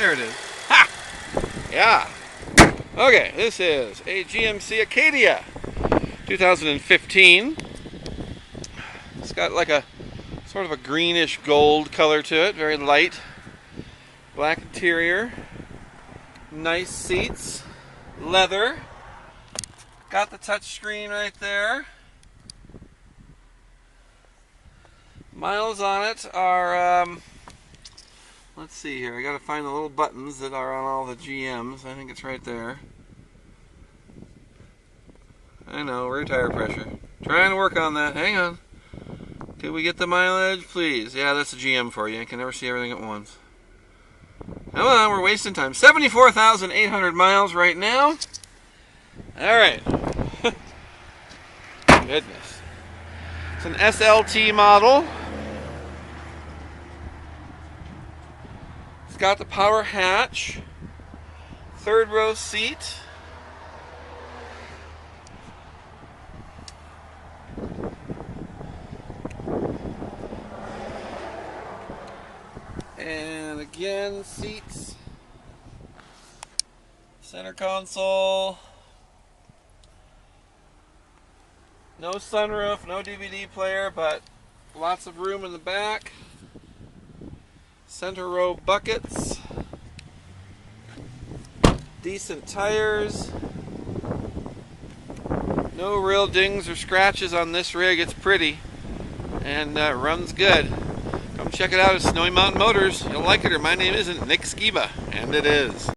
There it is. Ha! Yeah. Okay, this is a GMC Acadia 2015. It's got like a sort of a greenish gold color to it, very light. Black interior, nice seats, leather. Got the touch screen right there. Miles on it are, let's see here, I gotta find the little buttons that are on all the GMs. I think it's right there. I know, rear tire pressure. Trying to work on that. Hang on. Could we get the mileage, please? Yeah, that's a GM for you. I can never see everything at once. Come on, we're wasting time. 74,800 miles right now. Alright. Goodness. It's an SLT model. It's got the power hatch. Third row seat. And again, seats, center console, no sunroof, no DVD player, but lots of room in the back, center row buckets, decent tires, no real dings or scratches on this rig. It's pretty and runs good. Come check it out at Snowy Mountain Motors. You'll like it, or my name isn't Nick Skiba, and it is.